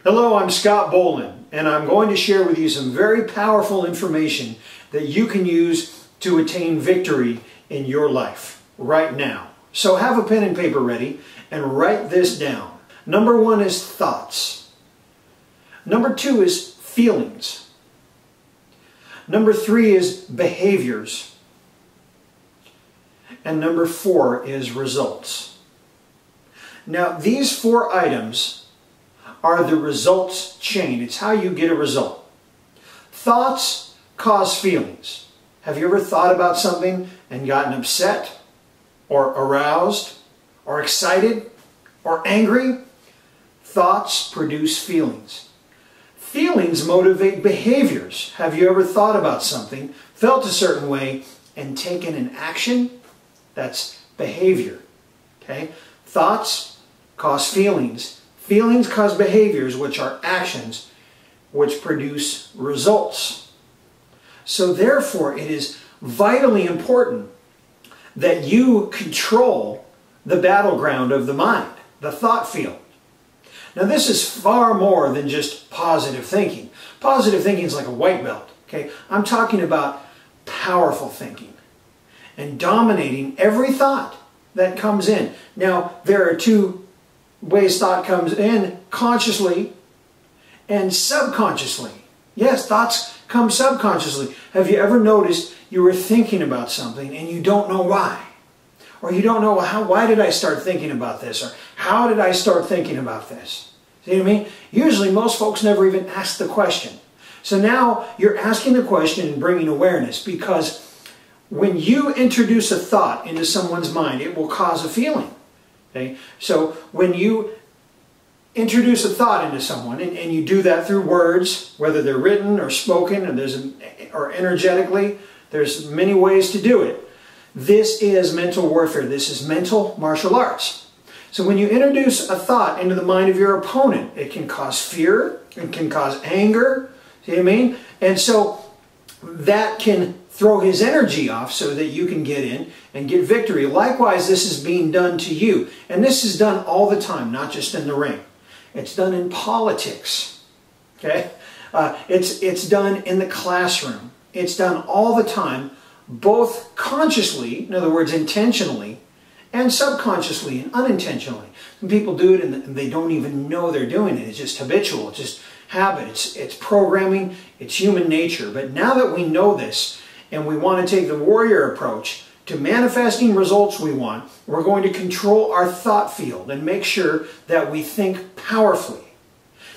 Hello, I'm Scott Bolan, and I'm going to share with you some very powerful information that you can use to attain victory in your life right now. So have a pen and paper ready and write this down. Number one is thoughts. Number two is feelings. Number three is behaviors. And number four is results. Now, these four items are the results chain. It's how you get a result. Thoughts cause feelings. Have you ever thought about something and gotten upset or aroused or excited or angry? Thoughts produce feelings. Feelings motivate behaviors. Have you ever thought about something, felt a certain way, and taken an action? That's behavior. Okay? Thoughts cause feelings. Feelings cause behaviors, which are actions, which produce results. So therefore, it is vitally important that you control the battleground of the mind, the thought field. Now, this is far more than just positive thinking. Positive thinking is like a white belt. Okay? I'm talking about powerful thinking and dominating every thought that comes in. Now, there are two ways thought comes in: consciously and subconsciously. Yes, thoughts come subconsciously. Have you ever noticed you were thinking about something and you don't know why? Or you don't know, why did I start thinking about this? Or how did I start thinking about this? See what I mean? Usually most folks never even ask the question. So now you're asking the question and bringing awareness, because when you introduce a thought into someone's mind, it will cause a feeling. Okay? So when you introduce a thought into someone, and you do that through words, whether they're written or spoken, or energetically, there's many ways to do it. This is mental warfare. This is mental martial arts. So when you introduce a thought into the mind of your opponent, it can cause fear, it can cause anger, see what I mean? And so that can throw his energy off so that you can get in and get victory. Likewise, this is being done to you. And this is done all the time, not just in the ring. It's done in politics. Okay? It's done in the classroom. It's done all the time, both consciously, in other words, intentionally, and subconsciously and unintentionally. Some people do it and they don't even know they're doing it. It's just habitual. It's just habit. It's programming. It's human nature. But now that we know this, and we want to take the warrior approach to manifesting results we want, we're going to control our thought field and make sure that we think powerfully.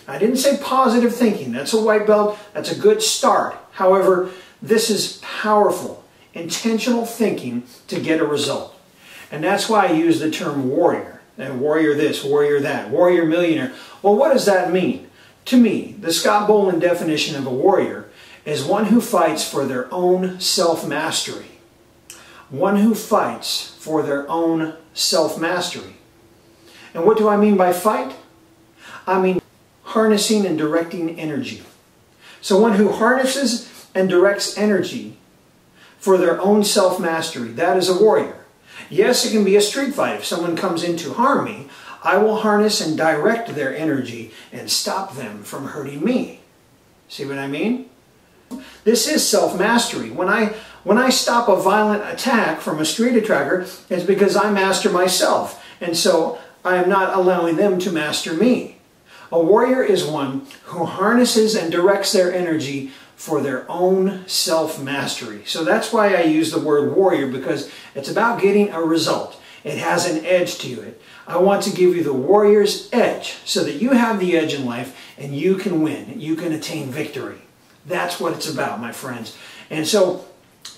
I didn't say positive thinking. That's a white belt. That's a good start. However, this is powerful, intentional thinking to get a result. And that's why I use the term warrior. And warrior this, warrior that, warrior millionaire. Well, what does that mean? To me, the Scott Bolan definition of a warrior is one who fights for their own self-mastery. One who fights for their own self-mastery. And what do I mean by fight? I mean harnessing and directing energy. So one who harnesses and directs energy for their own self-mastery, that is a warrior. Yes, it can be a street fight. If someone comes in to harm me, I will harness and direct their energy and stop them from hurting me. See what I mean? This is self-mastery. When I stop a violent attack from a street attacker, it's because I master myself. And so I am not allowing them to master me. A warrior is one who harnesses and directs their energy for their own self-mastery. So that's why I use the word warrior, because it's about getting a result. It has an edge to it. I want to give you the warrior's edge so that you have the edge in life and you can win. You can attain victory. That's what it's about, my friends. And so,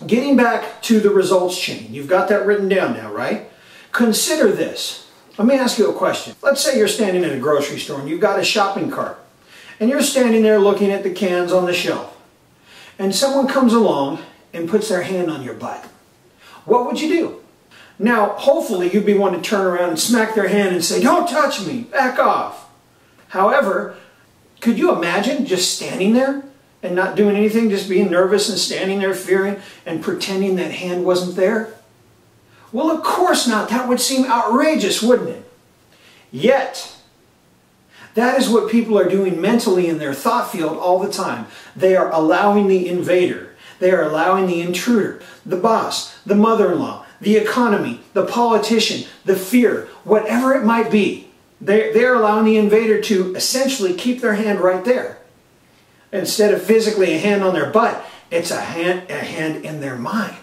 getting back to the results chain, you've got that written down now, right? Consider this. Let me ask you a question. Let's say you're standing in a grocery store and you've got a shopping cart. And you're standing there looking at the cans on the shelf. And someone comes along and puts their hand on your butt. What would you do? Now, hopefully you'd be one to turn around and smack their hand and say, "Don't touch me, back off." However, could you imagine just standing there and not doing anything, just being nervous and standing there fearing and pretending that hand wasn't there? Well, of course not. That would seem outrageous, wouldn't it? Yet, That is what people are doing mentally in their thought field all the time. They are allowing the invader. They are allowing the intruder, the boss, the mother-in-law, the economy, the politician, the fear, whatever it might be. They're allowing the invader to essentially keep their hand right there. Instead of physically a hand on their butt, it's a hand in their mind.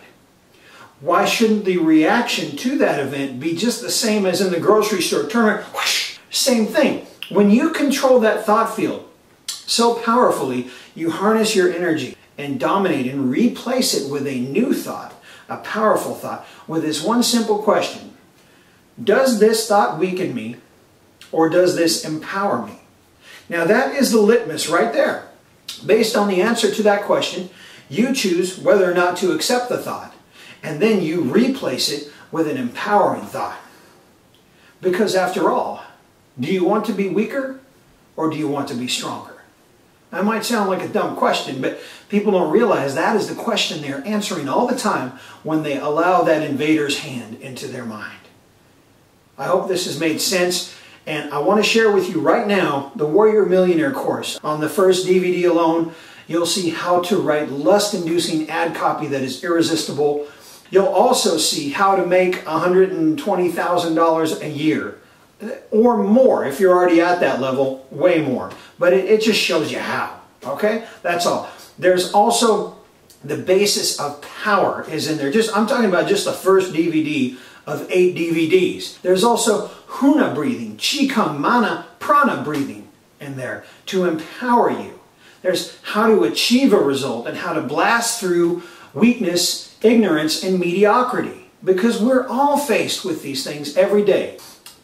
Why shouldn't the reaction to that event be just the same as in the grocery store? Turn around, whoosh, same thing. When you control that thought field so powerfully, you harness your energy and dominate and replace it with a new thought, a powerful thought, with this one simple question. Does this thought weaken me, or does this empower me? Now that is the litmus right there. Based on the answer to that question, you choose whether or not to accept the thought, and then you replace it with an empowering thought. Because after all, do you want to be weaker, or do you want to be stronger? That might sound like a dumb question, but people don't realize that is the question they're answering all the time when they allow that invader's hand into their mind. I hope this has made sense, and I want to share with you right now the Warrior Millionaire course. On the first DVD alone, you'll see how to write lust-inducing ad copy that is irresistible. You'll also see how to make $120,000 a year. Or more, if you're already at that level, way more. But it just shows you how, okay? That's all. There's also the basis of power is in there. I'm talking about just the first DVD of 8 DVDs. There's also Huna breathing, Qigong, Mana, Prana breathing in there to empower you. There's how to achieve a result and how to blast through weakness, ignorance, and mediocrity. Because we're all faced with these things every day.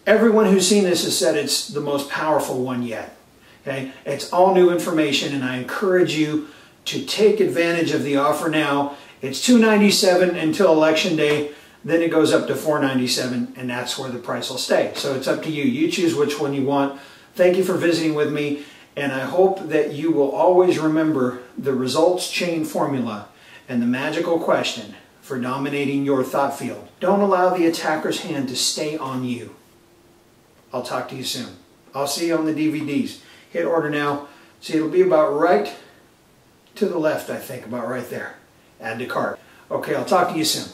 Everyone who's seen this has said it's the most powerful one yet. Okay? It's all new information, and I encourage you to take advantage of the offer now. It's $297 until Election Day. Then it goes up to $497, and that's where the price will stay. So it's up to you. You choose which one you want. Thank you for visiting with me, and I hope that you will always remember the results chain formula and the magical question for dominating your thought field. Don't allow the attacker's hand to stay on you. I'll talk to you soon. I'll see you on the DVDs. Hit order now. See, it'll be about right to the left, I think, about right there. Add to cart. Okay, I'll talk to you soon.